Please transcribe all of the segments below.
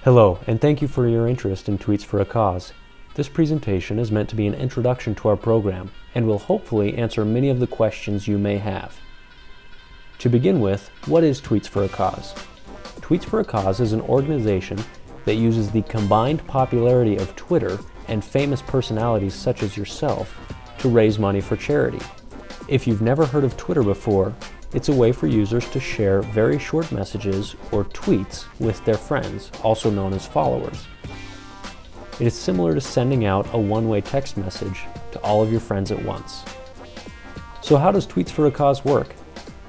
Hello, and thank you for your interest in Tweets for a Cause. This presentation is meant to be an introduction to our program and will hopefully answer many of the questions you may have. To begin with, what is Tweets for a Cause? Tweets for a Cause is an organization that uses the combined popularity of Twitter and famous personalities such as yourself to raise money for charity. If you've never heard of Twitter before, it's a way for users to share very short messages or tweets with their friends, also known as followers. It is similar to sending out a one-way text message to all of your friends at once. So how does Tweets for a Cause work?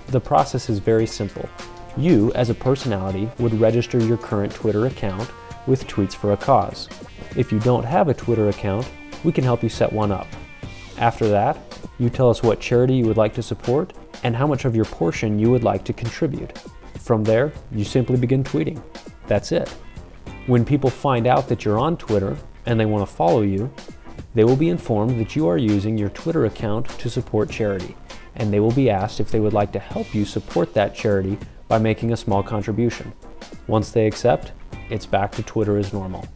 The process is very simple. You, as a personality, would register your current Twitter account with Tweets for a Cause. If you don't have a Twitter account, we can help you set one up. After that, you tell us what charity you would like to support and how much of your portion you would like to contribute. From there, you simply begin tweeting. That's it. When people find out that you're on Twitter and they want to follow you, they will be informed that you are using your Twitter account to support charity, and they will be asked if they would like to help you support that charity by making a small contribution. Once they accept, it's back to Twitter as normal.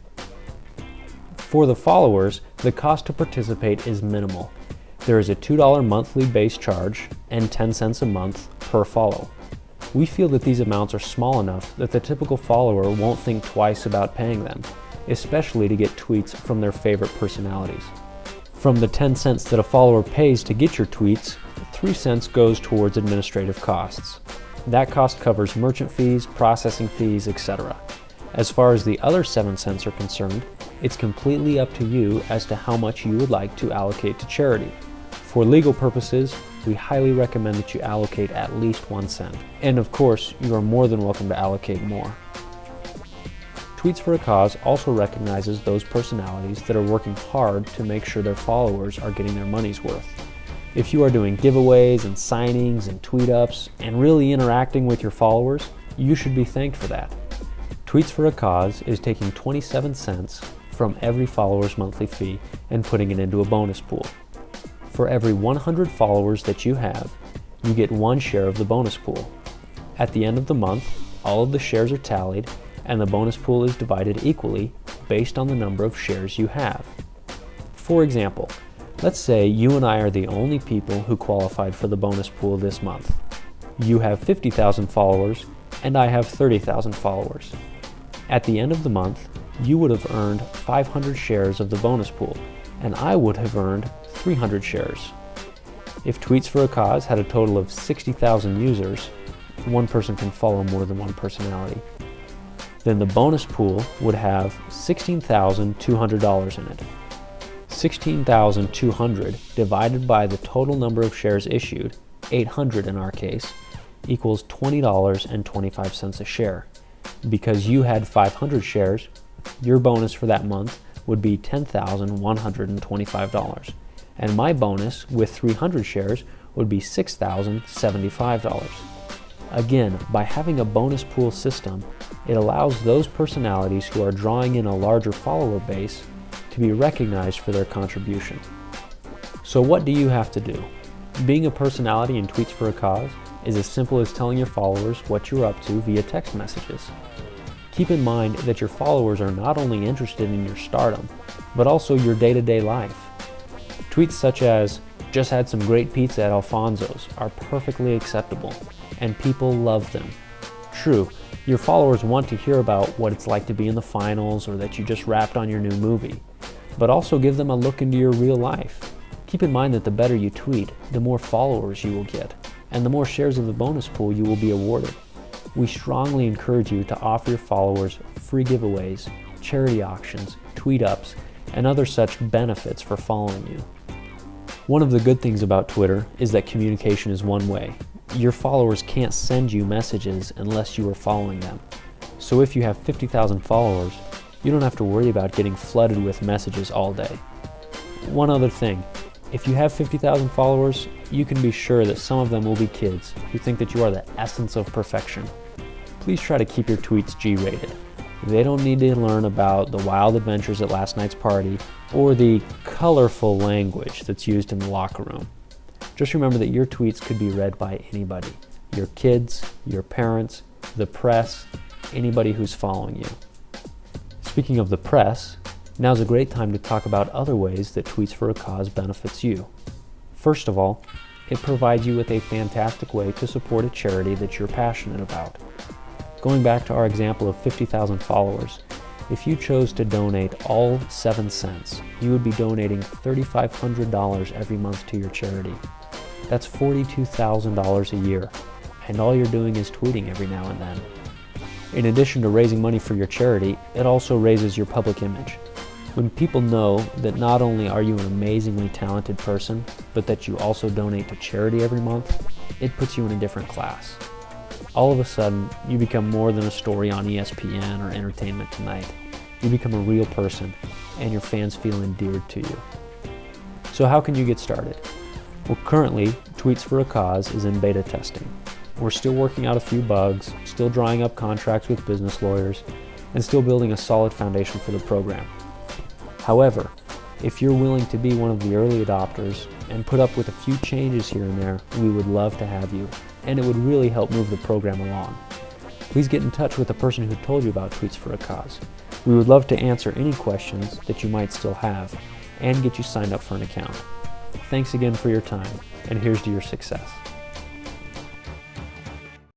For the followers, the cost to participate is minimal. There is a $2 monthly base charge and 10 cents a month per follow. We feel that these amounts are small enough that the typical follower won't think twice about paying them, especially to get tweets from their favorite personalities. From the 10 cents that a follower pays to get your tweets, 3 cents goes towards administrative costs. That cost covers merchant fees, processing fees, etc. As far as the other 7 cents are concerned, it's completely up to you as to how much you would like to allocate to charity. For legal purposes, we highly recommend that you allocate at least 1 cent. And of course, you are more than welcome to allocate more. Tweets for a Cause also recognizes those personalities that are working hard to make sure their followers are getting their money's worth. If you are doing giveaways and signings and tweet ups and really interacting with your followers, you should be thanked for that. Tweets for a Cause is taking 27 cents from every follower's monthly fee and putting it into a bonus pool. For every 100 followers that you have, you get 1 share of the bonus pool. At the end of the month, all of the shares are tallied and the bonus pool is divided equally based on the number of shares you have. For example, let's say you and I are the only people who qualified for the bonus pool this month. You have 50,000 followers and I have 30,000 followers. At the end of the month, you would have earned 500 shares of the bonus pool and I would have earned 300 shares. If Tweets for a Cause had a total of 60,000 users, one person can follow more than one personality, then the bonus pool would have $16,200 in it. 16,200 divided by the total number of shares issued, 800 in our case, equals $20.25 a share. Because you had 500 shares, your bonus for that month would be $10,125. And my bonus with 300 shares would be $6,075. Again, by having a bonus pool system, it allows those personalities who are drawing in a larger follower base to be recognized for their contribution. So what do you have to do? Being a personality in Tweets for a Cause is as simple as telling your followers what you're up to via text messages. Keep in mind that your followers are not only interested in your stardom, but also your day-to-day life. Tweets such as, "Just had some great pizza at Alfonso's," are perfectly acceptable, and people love them. True, your followers want to hear about what it's like to be in the finals or that you just wrapped on your new movie, but also give them a look into your real life. Keep in mind that the better you tweet, the more followers you will get, and the more shares of the bonus pool you will be awarded. We strongly encourage you to offer your followers free giveaways, charity auctions, tweet ups, and other such benefits for following you. One of the good things about Twitter is that communication is one way. Your followers can't send you messages unless you are following them. So if you have 50,000 followers, you don't have to worry about getting flooded with messages all day. One other thing, if you have 50,000 followers, you can be sure that some of them will be kids who think that you are the essence of perfection. Please try to keep your tweets G-rated. They don't need to learn about the wild adventures at last night's party or the colorful language that's used in the locker room. Just remember that your tweets could be read by anybody. Your kids, your parents, the press, anybody who's following you. Speaking of the press, now's a great time to talk about other ways that Tweets for a Cause benefits you. First of all, it provides you with a fantastic way to support a charity that you're passionate about. Going back to our example of 50,000 followers, if you chose to donate all 7 cents, you would be donating $3,500 every month to your charity. That's $42,000 a year, and all you're doing is tweeting every now and then. In addition to raising money for your charity, it also raises your public image. When people know that not only are you an amazingly talented person, but that you also donate to charity every month, it puts you in a different class. All of a sudden, you become more than a story on ESPN or Entertainment Tonight. You become a real person, and your fans feel endeared to you. So how can you get started? Well, currently, Tweets for a Cause is in beta testing. We're still working out a few bugs, still drawing up contracts with business lawyers, and still building a solid foundation for the program. However, if you're willing to be one of the early adopters and put up with a few changes here and there, we would love to have you, and it would really help move the program along. Please get in touch with the person who told you about Tweets for a Cause. We would love to answer any questions that you might still have and get you signed up for an account. Thanks again for your time, and here's to your success.